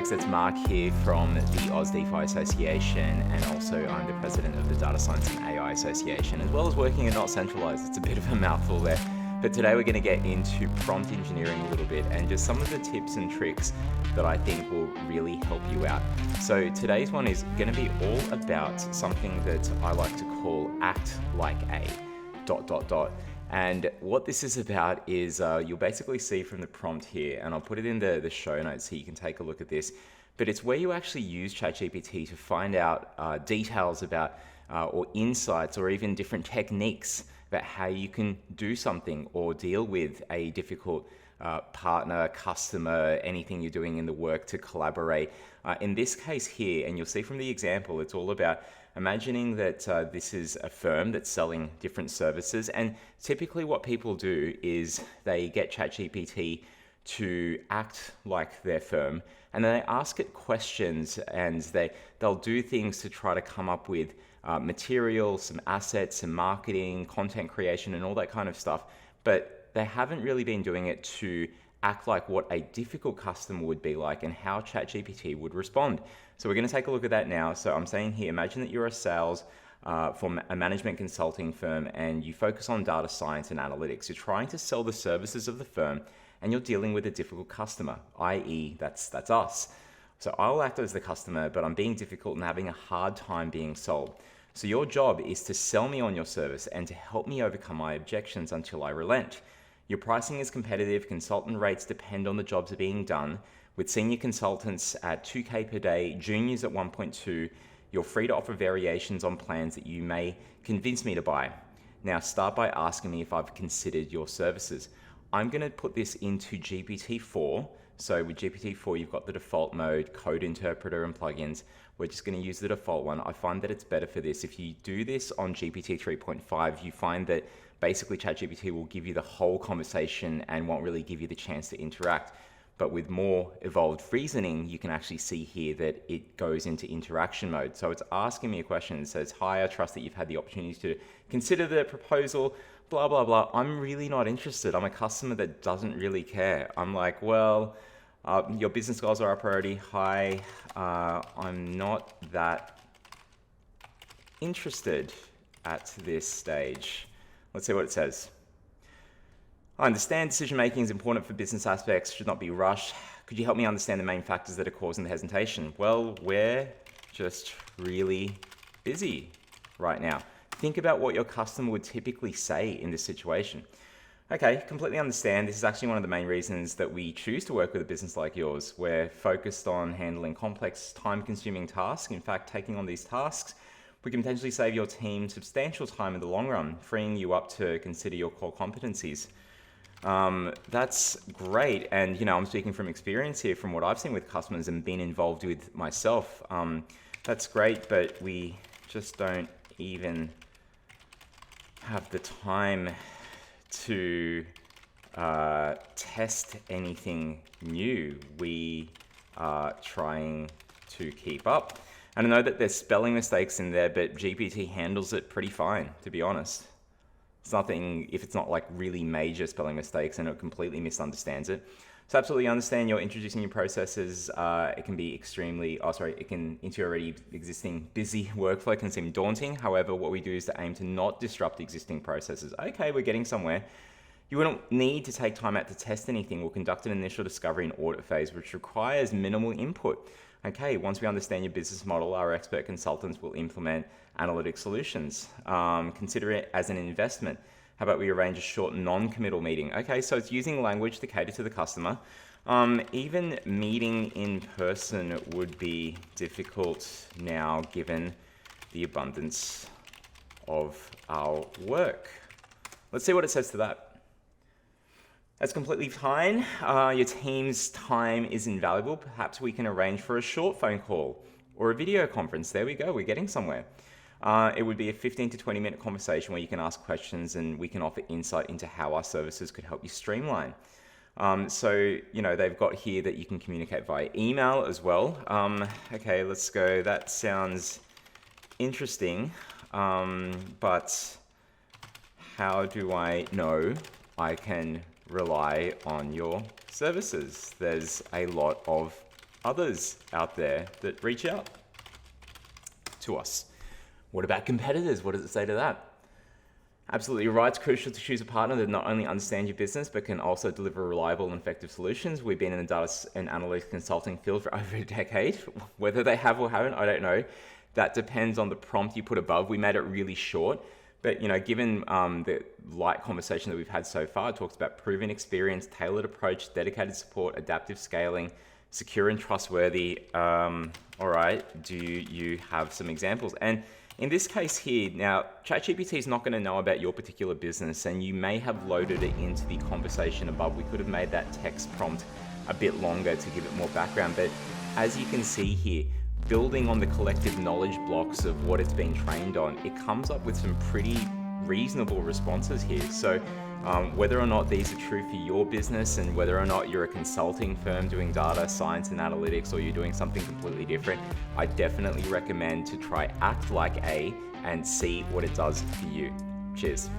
folks, it's Mark here from the AusDeFi Association, and also I'm the president of the Data Science and AI Association, as well as working at Not Centralized. It's a bit of a mouthful there. But today we're going to get into prompt engineering a little bit and just some of the tips and tricks that I think will really help you out. So today's one is going to be all about something that I like to call act like a ... And what this is about is you'll basically see from the prompt here, and I'll put it in the show notes so you can take a look at this, but it's where you actually use ChatGPT to find out details about or insights or even different techniques about how you can do something or deal with a difficult partner, customer, anything you're doing in the work to collaborate. In this case here, and you'll see from the example, it's all about imagining that this is a firm that's selling different services, and typically what people do is they get ChatGPT to act like their firm, and then they ask it questions, and they'll do things to try to come up with material, some assets, some marketing, content creation, and all that kind of stuff. But they haven't really been doing it to act like what a difficult customer would be like and how ChatGPT would respond. So we're going to take a look at that now. So I'm saying here, imagine that you're a sales from a management consulting firm and you focus on data science and analytics. You're trying to sell the services of the firm and you're dealing with a difficult customer, i.e. that's us. So I'll act as the customer, but I'm being difficult and having a hard time being sold. So your job is to sell me on your service and to help me overcome my objections until I relent. Your pricing is competitive, consultant rates depend on the jobs that are being done, with senior consultants at $2K per day, juniors at 1.2, you're free to offer variations on plans that you may convince me to buy. Now start by asking me if I've considered your services. I'm going to put this into GPT-4. So with GPT-4, you've got the default mode, code interpreter and plugins. We're just going to use the default one. I find that it's better for this. If you do this on GPT 3.5, you find that basically ChatGPT will give you the whole conversation and won't really give you the chance to interact. But with more evolved reasoning, you can actually see here that it goes into interaction mode. So it's asking me a question. It says, hi, I trust that you've had the opportunity to consider the proposal, blah, blah, blah. I'm really not interested. I'm a customer that doesn't really care. I'm like, well, your business goals are our priority. Hi, I'm not that interested at this stage. Let's see what it says. I understand decision-making is important for business aspects, should not be rushed. Could you help me understand the main factors that are causing the hesitation? Well, we're just really busy right now. Think about what your customer would typically say in this situation. Okay, completely understand. This is actually one of the main reasons that we choose to work with a business like yours. We're focused on handling complex, time-consuming tasks. In fact, taking on these tasks, we can potentially save your team substantial time in the long run, freeing you up to consider your core competencies. That's great. And, I'm speaking from experience here, from what I've seen with customers and been involved with myself. That's great, but we just don't even have the time to test anything new. We are trying to keep up. And I know that there's spelling mistakes in there, but GPT handles it pretty fine, to be honest. It's nothing, if it's not like really major spelling mistakes and it completely misunderstands it. So absolutely understand you're introducing new processes. It can be into your already existing busy workflow can seem daunting. However, what we do is to aim to not disrupt existing processes. Okay, we're getting somewhere. You wouldn't need to take time out to test anything. We'll conduct an initial discovery and audit phase, which requires minimal input. Okay, once we understand your business model, our expert consultants will implement analytic solutions. Consider it as an investment. How about we arrange a short non-committal meeting? Okay, so it's using language to cater to the customer. Even meeting in person would be difficult now given the abundance of our work. Let's see what it says to that. That's completely fine. Your team's time is invaluable. Perhaps we can arrange for a short phone call or a video conference. There we go, we're getting somewhere. It would be a 15 to 20 minute conversation where you can ask questions and we can offer insight into how our services could help you streamline. So, they've got here that you can communicate via email as well. Okay, let's go. That sounds interesting, but how do I know I can rely on your services? There's a lot of others out there that reach out to us. What about competitors? What does it say to that? Absolutely right. It's crucial to choose a partner that not only understands your business, but can also deliver reliable and effective solutions. We've been in the data and analytics consulting field for over a decade. Whether they have or haven't, I don't know. That depends on the prompt you put above. We made it really short, but given the light conversation that we've had so far, it talks about proven experience, tailored approach, dedicated support, adaptive scaling, secure and trustworthy. All right, do you have some examples? And in this case here, now ChatGPT is not going to know about your particular business, and you may have loaded it into the conversation above. We could have made that text prompt a bit longer to give it more background, but as you can see here, building on the collective knowledge blocks of what it's been trained on, it comes up with some pretty reasonable responses here. So whether or not these are true for your business, and whether or not you're a consulting firm doing data science and analytics, or you're doing something completely different, I definitely recommend to try Act Like A and see what it does for you. Cheers.